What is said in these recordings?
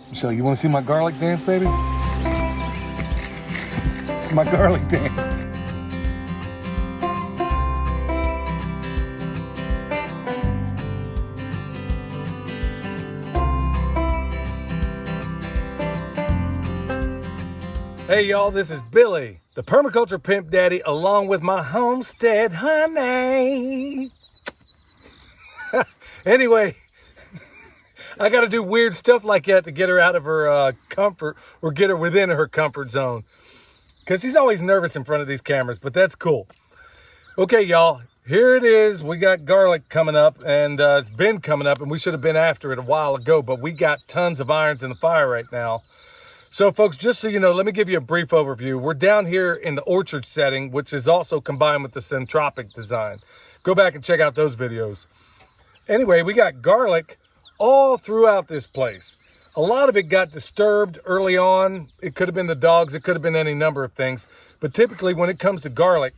Michelle, you want to see my garlic dance, baby? It's my garlic dance. Hey y'all, this is Billy, the permaculture pimp daddy, along with my homestead honey. Anyway, I got to do weird stuff like that to get her out of her comfort, or get her within her comfort zone, because she's always nervous in front of these cameras, but that's cool. Okay, y'all, here it is. We got garlic coming up, and it's been coming up, and we should have been after it a while ago, but we got tons of irons in the fire right now. So folks, just so you know, let me give you a brief overview. We're down here in the orchard setting, which is also combined with the centropic design. Go back and check out those videos. Anyway, we got garlic all throughout this place. A lot of it got disturbed early on. It could have been the dogs, it could have been any number of things. But typically when it comes to garlic,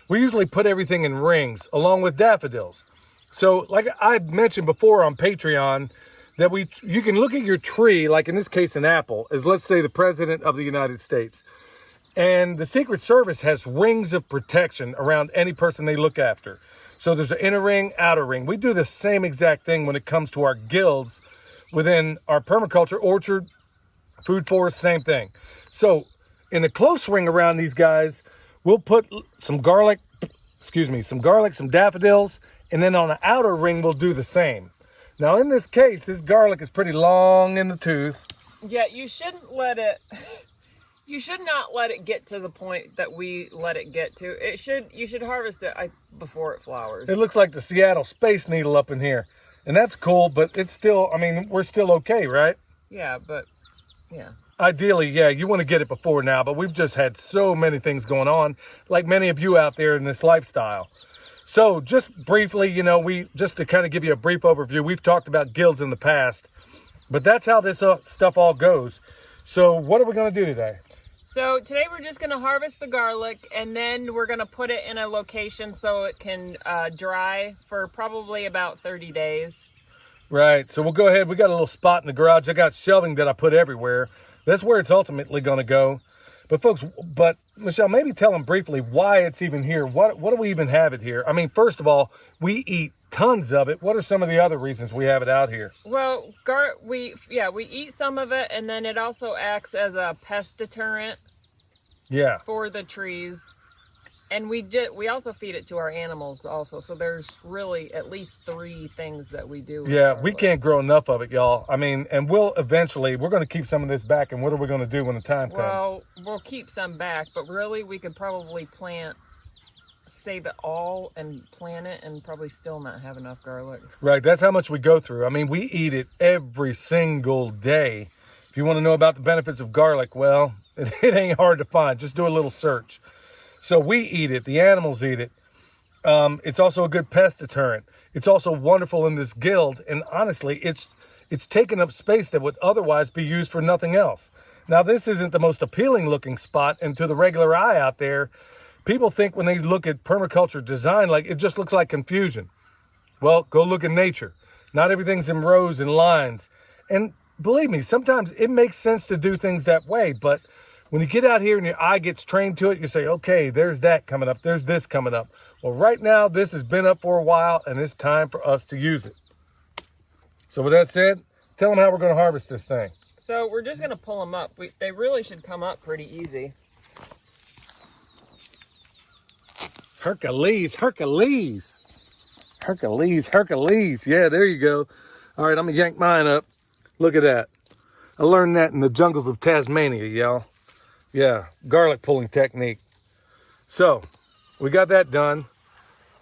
we usually put everything in rings along with daffodils. So like I mentioned before on Patreon, that you can look at your tree, like in this case an apple, as let's say the President of the United States. And the Secret Service has rings of protection around any person they look after. So there's an inner ring, outer ring. We do the same exact thing when it comes to our guilds within our permaculture, orchard, food forest, same thing. So in the close ring around these guys, we'll put some garlic, some daffodils, and then on the outer ring, we'll do the same. Now in this case, this garlic is pretty long in the tooth. Yeah, you should not let it get to the point that we let it get to. You should harvest it before it flowers. It looks like the Seattle Space Needle up in here. And that's cool, but it's still, I mean, we're still okay, right? Yeah, but yeah. Ideally, yeah, you want to get it before now, but we've just had so many things going on, like many of you out there in this lifestyle. So just briefly, you know, just to kind of give you a brief overview, we've talked about guilds in the past, but that's how this stuff all goes. So what are we going to do today? So today we're just going to harvest the garlic, and then we're going to put it in a location so it can dry for probably about 30 days. Right. So we'll go ahead. We got a little spot in the garage. I got shelving that I put everywhere. That's where it's ultimately going to go. But folks, Michelle, maybe tell them briefly why it's even here. What do we even have it here? I mean, first of all, we eat tons of it. What are some of the other reasons we have it out here? Well, we eat some of it, and then it also acts as a pest deterrent. Yeah. For the trees. And we also feed it to our animals also. So there's really at least 3 things that we do. Yeah, we can't grow enough of it, y'all. I mean, and we're going to keep some of this back. And what are we going to do when the time comes? Well, we'll keep some back, but really we could probably save it all and plant it and probably still not have enough garlic. Right, that's how much we go through. I mean, we eat it every single day. If you want to know about the benefits of garlic, well, it ain't hard to find. Just do a little search. So we eat it. The animals eat it. It's also a good pest deterrent. It's also wonderful in this guild. And honestly, it's taken up space that would otherwise be used for nothing else. Now, this isn't the most appealing looking spot. And to the regular eye out there, people think when they look at permaculture design, like it just looks like confusion. Well, go look in nature. Not everything's in rows and lines. And believe me, sometimes it makes sense to do things that way. But when you get out here and your eye gets trained to it, you say, okay, there's that coming up. There's this coming up. Well, right now, this has been up for a while, and it's time for us to use it. So with that said, tell them how we're going to harvest this thing. So we're just going to pull them up. They really should come up pretty easy. Hercules, Hercules. Hercules, Hercules. Yeah, there you go. All right, I'm going to yank mine up. Look at that. I learned that in the jungles of Tasmania, y'all. Yeah, garlic pulling technique. So, we got that done.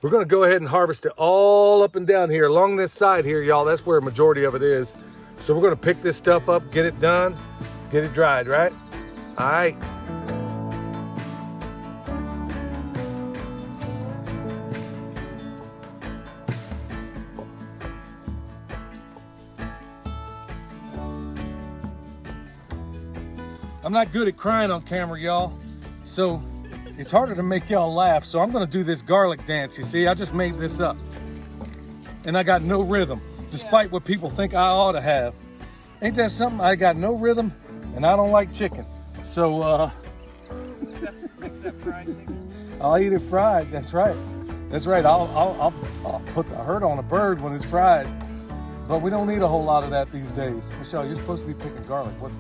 We're going to go ahead and harvest it all up and down here along this side here, y'all. That's where a majority of it is. So we're going to pick this stuff up, get it done, get it dried, right? All right. I'm not good at crying on camera, y'all. So it's harder to make y'all laugh. So I'm gonna do this garlic dance, you see? I just made this up. And I got no rhythm, despite what people think I ought to have. Ain't that something? I got no rhythm, and I don't like chicken. So, Except fried chicken. I'll eat it fried. That's right. That's right. I'll put the hurt on a bird when it's fried. But we don't need a whole lot of that these days. Michelle, you're supposed to be picking garlic. What?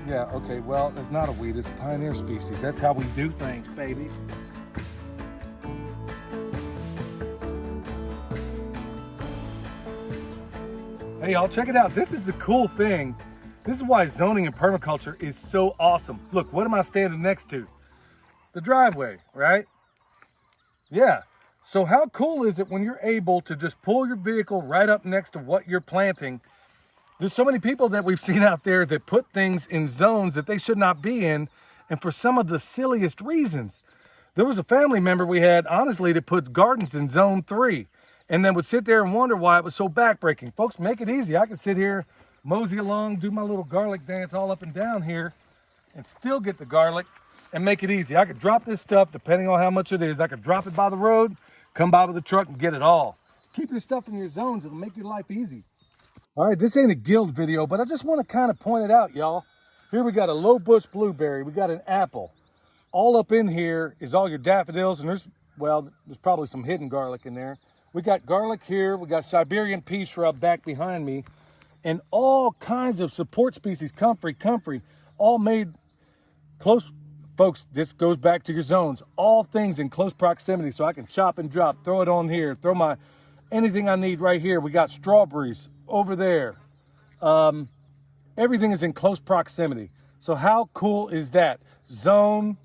Yeah, okay. Well, it's not a weed. It's a pioneer species. That's how we do things, baby. Hey, y'all, check it out. This is the cool thing. This is why zoning and permaculture is so awesome. Look, what am I standing next to? The driveway, right? Yeah. So how cool is it when you're able to just pull your vehicle right up next to what you're planting? There's so many people that we've seen out there that put things in zones that they should not be in, and for some of the silliest reasons. There was a family member we had, honestly, that put gardens in zone 3, and then would sit there and wonder why it was so backbreaking. Folks, make it easy. I could sit here, mosey along, do my little garlic dance all up and down here, and still get the garlic and make it easy. I could drop this stuff, depending on how much it is. I could drop it by the road, come by with the truck and get it all. Keep your stuff in your zones. It'll make your life easy. All right, this ain't a guild video, but I just want to kind of point it out, y'all. Here we got a low bush blueberry. We got an apple. All up in here is all your daffodils, and there's probably some hidden garlic in there. We got garlic here. We got Siberian pea shrub back behind me, and all kinds of support species, comfrey, all made close. Folks, this goes back to your zones. All things in close proximity, so I can chop and drop, throw it on here, throw my anything I need right here. We got strawberries over there. Everything is in close proximity. So how cool is that? Zone.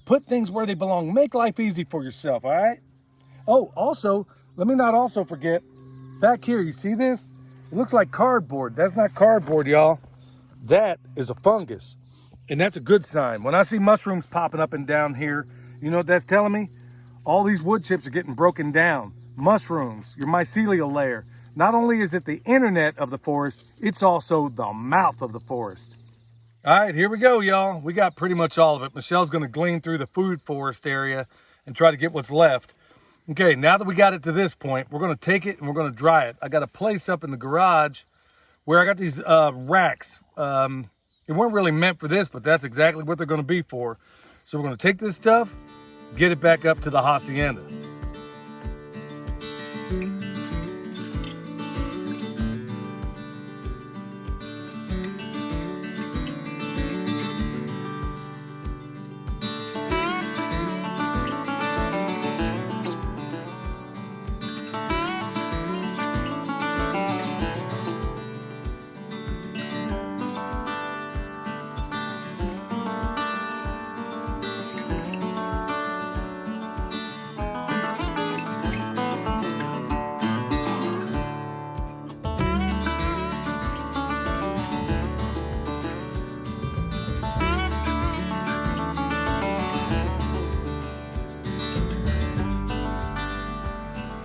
Put things where they belong. Make life easy for yourself, all right? Oh, also, let me not also forget, back here, you see this? It looks like cardboard. That's not cardboard, y'all. That is a fungus. And that's a good sign. When I see mushrooms popping up and down here, you know what that's telling me? All these wood chips are getting broken down. Mushrooms, your mycelial layer. Not only is it the internet of the forest, it's also the mouth of the forest. All right, here we go, y'all. We got pretty much all of it. Michelle's gonna glean through the food forest area and try to get what's left. Okay, now that we got it to this point, we're gonna take it and we're gonna dry it. I got a place up in the garage where I got these racks. It weren't really meant for this, but that's exactly what they're gonna be for. So we're gonna take this stuff, get it back up to the hacienda.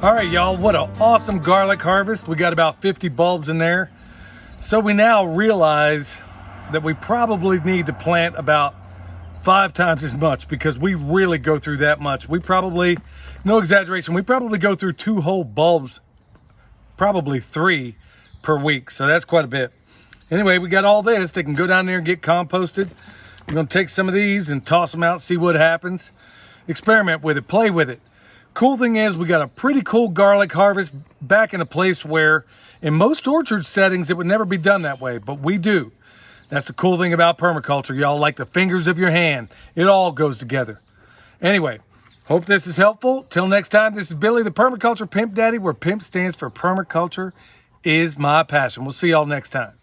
All right, y'all, what an awesome garlic harvest. We got about 50 bulbs in there. So we now realize that we probably need to plant about 5 times as much because we really go through that much. We probably, no exaggeration, we probably go through 2 whole bulbs, probably 3 per week. So that's quite a bit. Anyway, we got all this. They can go down there and get composted. We're gonna take some of these and toss them out, see what happens. Experiment with it, play with it. Cool thing is we got a pretty cool garlic harvest back in a place where in most orchard settings it would never be done that way, but we do. That's the cool thing about permaculture, y'all. Like the fingers of your hand, it all goes together. Anyway, hope this is helpful. Till next time, this is Billy, the Permaculture Pimp Daddy, where PIMP stands for Permaculture is my passion. We'll see y'all next time.